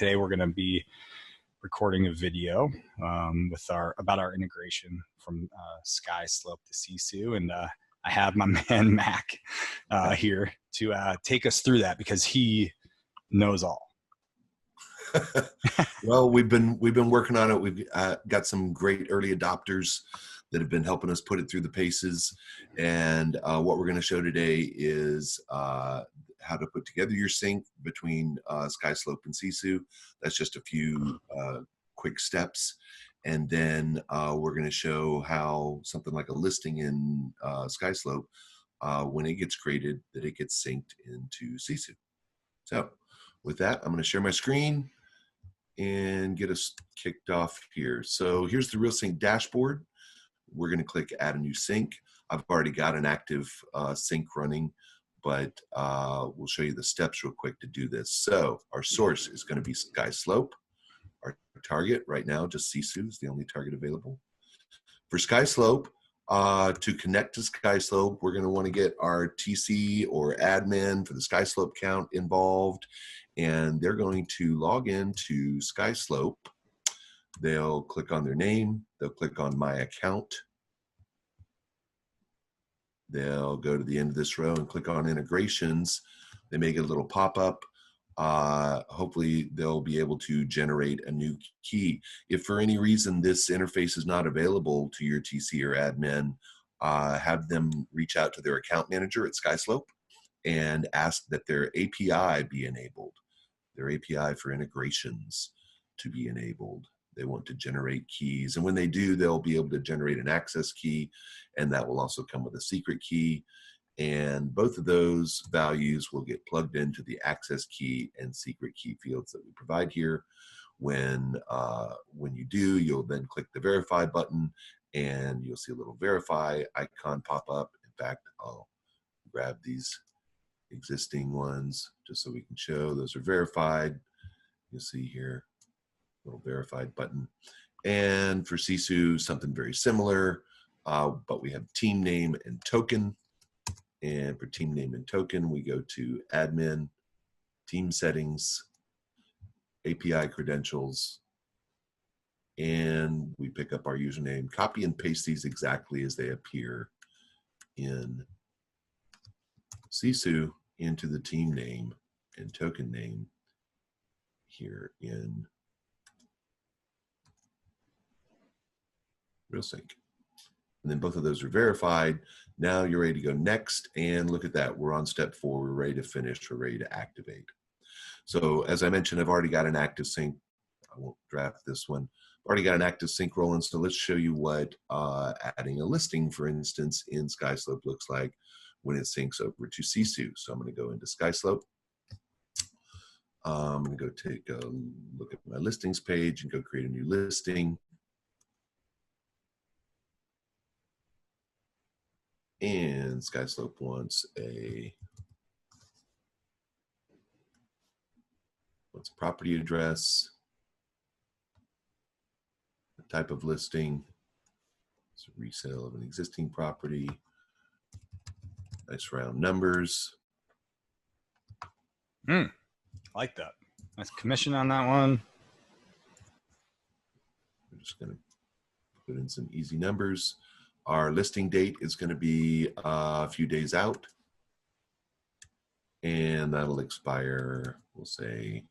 today we're going to be recording a video about our integration from SkySlope to Sisu, and I have my man Mac here to take us through that because he knows all. Well, we've been working on it. We've got some great early adopters that have been helping us put it through the paces. And what we're going to show today is how to put together your sync between SkySlope and Sisu. That's just a few quick steps. And then we're going to show how something like a listing in SkySlope, when it gets created, that it gets synced into Sisu. So with that, I'm going to share my screen and get us kicked off here. So here's the RealSync dashboard. We're going to click Add a New Sync. I've already got an active sync running, but we'll show you the steps real quick to do this. So our source is going to be SkySlope. Our target right now, just Sisu is the only target available. For SkySlope, to connect to SkySlope, we're going to want to get our TC or admin for the SkySlope account involved, and they're going to log into SkySlope. They'll click on their name, they'll click on My Account. They'll go to the end of this row and click on Integrations. They may get a little pop-up. Hopefully they'll be able to generate a new key. If for any reason this interface is not available to your TC or admin, have them reach out to their account manager at SkySlope and ask that their API be enabled, their API for integrations to be enabled. They want to generate keys, and when they do, they'll be able to generate an access key, and that will also come with a secret key. And both of those values will get plugged into the access key and secret key fields that we provide here. When you do, you'll then click the verify button and you'll see a little verify icon pop up. In fact, I'll grab these existing ones just so we can show those are verified. You'll see here, little verified button. And for Sisu, something very similar, but we have team name and token. And for team name and token, we go to admin, team settings, API credentials, and we pick up our username, copy and paste these exactly as they appear in Sisu into the team name and token name here in RealSync. And then both of those are verified. Now you're ready to go next, and look at that. We're on step 4. We're ready to finish. We're ready to activate. So as I mentioned, I've already got an active sync. I won't draft this one. I've already got an active sync rolling, so let's show you what adding a listing, for instance, in SkySlope looks like when it syncs over to Sisu. So I'm going to go into SkySlope. I'm going to go take a look at my listings page and go create a new listing. And SkySlope wants a property address, a type of listing, it's a resale of an existing property, nice round numbers. I like that. Nice commission on that one. We're just going to put in some easy numbers. Our listing date is going to be a few days out, and that'll expire, we'll say,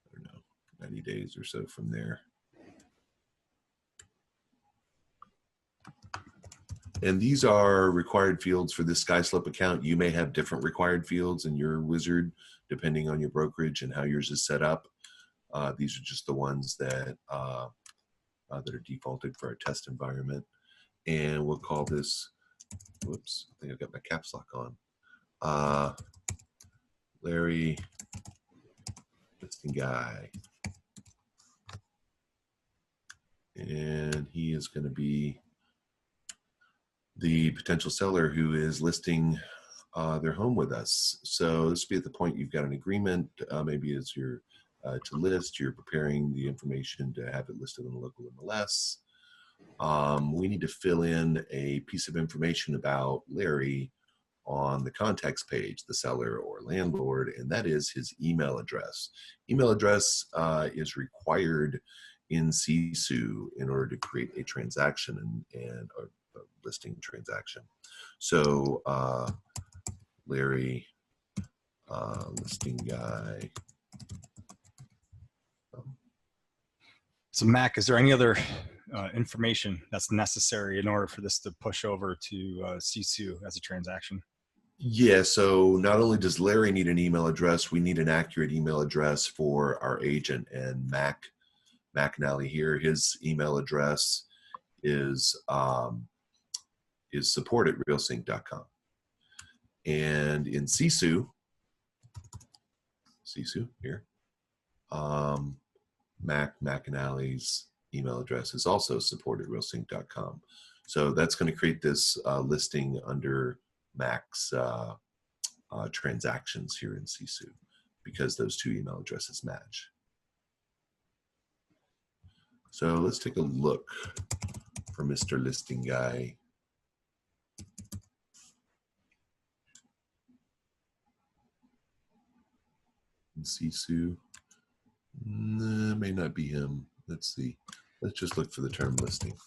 I don't know, 90 days or so from there. And these are required fields for this SkySlope account. You may have different required fields in your wizard, depending on your brokerage and how yours is set up. These are just the ones that are defaulted for our test environment. And we'll call this, whoops, I think I've got my caps lock on. Larry, listing guy. And he is going to be the potential seller who is listing their home with us. So this will be at the point you've got an agreement, maybe it's your to list, you're preparing the information to have it listed on the local MLS. We need to fill in a piece of information about Larry on the contacts page, the seller or landlord, and that is his email address. Email address is required in Sisu in order to create a transaction and a listing transaction. So Larry, listing guy. So Mac, is there any other information that's necessary in order for this to push over to Sisu as a transaction? Yeah, so not only does Larry need an email address, we need an accurate email address for our agent. And Mac McNally here, his email address is support@realsync.com. And in Sisu here, Mac McNally's email address is also support@realsync.com. So that's going to create this listing under Mac's transactions here in Sisu because those two email addresses match. So let's take a look for Mr. Listing Guy. In Sisu, nah, may not be him. Let's see. Let's just look for the term listing.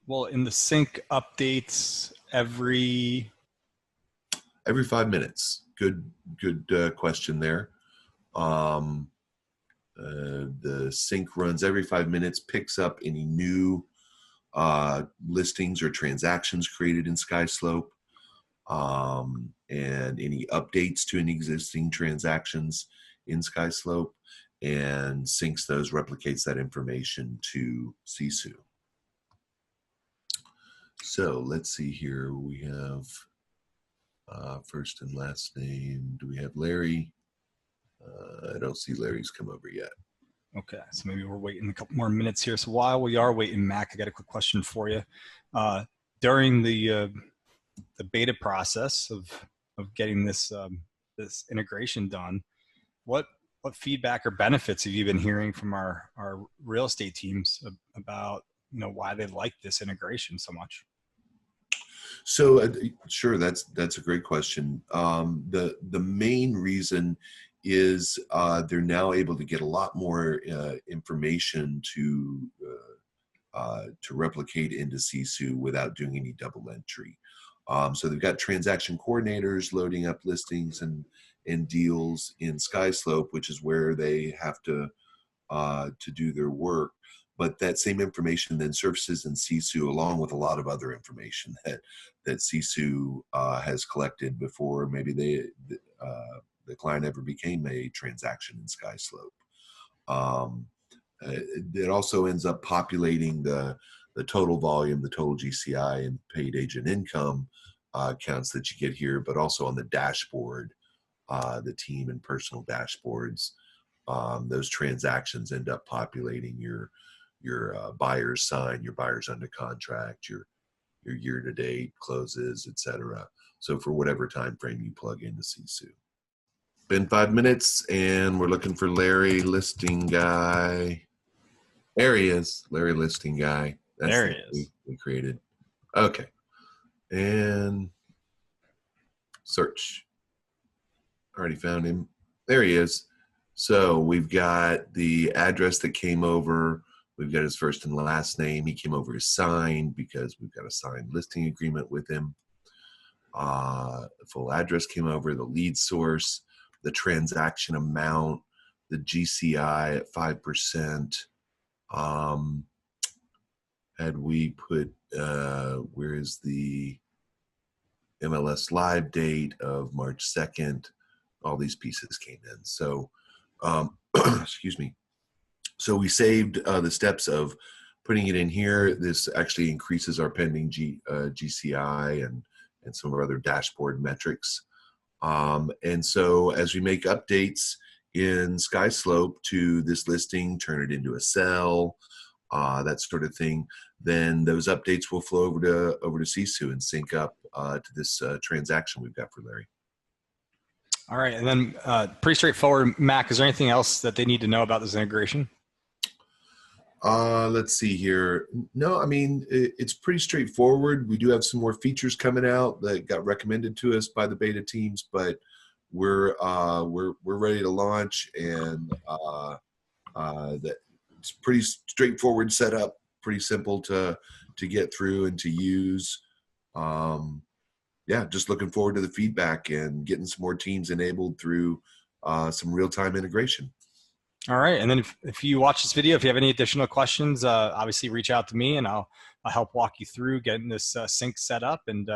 Well, in the sync updates every 5 minutes. Good question there. The sync runs every 5 minutes, picks up any new listings or transactions created in SkySlope, and any updates to any existing transactions in SkySlope, and syncs those, replicates that information to Sisu. So let's see here. We have first and last name. Do we have Larry? I don't see Larry's come over yet. Okay, so maybe we're waiting a couple more minutes here. So while we are waiting, Mac, I got a quick question for you. During the beta process of getting this this integration done, what feedback or benefits have you been hearing from our real estate teams about why they like this integration so much? So sure, that's a great question. The main reason is they're now able to get a lot more information to replicate into Sisu without doing any double entry. So they've got transaction coordinators loading up listings and deals in SkySlope, which is where they have to do their work. But that same information then surfaces in Sisu along with a lot of other information that Sisu has collected before maybe the client ever became a transaction in SkySlope. It also ends up populating the total volume, the total GCI and paid agent income counts that you get here, but also on the dashboard, the team and personal dashboards. Those transactions end up populating your buyers signed, your buyers under contract, your year-to-date closes, etc. So for whatever time frame you plug into Sisu. Been 5 minutes, and we're looking for Larry Listing Guy. There he is, Larry Listing Guy. That's there he is. We created. Okay, and search. Already found him. There he is. So we've got the address that came over. We've got his first and last name. He came over as signed because we've got a signed listing agreement with him. Full address came over, the lead source, the transaction amount, the GCI at 5%. Had we put, where is the MLS live date of March 2nd? All these pieces came in. So, excuse me. So we saved the steps of putting it in here. This actually increases our pending GCI and some of our other dashboard metrics. And so as we make updates in SkySlope to this listing, turn it into a cell, that sort of thing, then those updates will flow over to Sisu and sync up to this transaction we've got for Larry. All right, and then pretty straightforward, Mac, is there anything else that they need to know about this integration? Let's see here. No, I mean, it's pretty straightforward. We do have some more features coming out that got recommended to us by the beta teams, but we're ready to launch, and that it's pretty straightforward setup, pretty simple to get through and to use. Yeah, just looking forward to the feedback and getting some more teams enabled through some real-time integration. All right. And then if you watch this video, if you have any additional questions, obviously reach out to me and I'll help walk you through getting this sync set up. And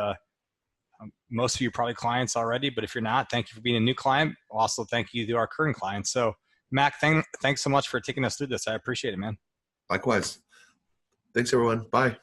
most of you are probably clients already, but if you're not, thank you for being a new client. Also, thank you to our current clients. So Mac, thanks so much for taking us through this. I appreciate it, man. Likewise. Thanks, everyone. Bye.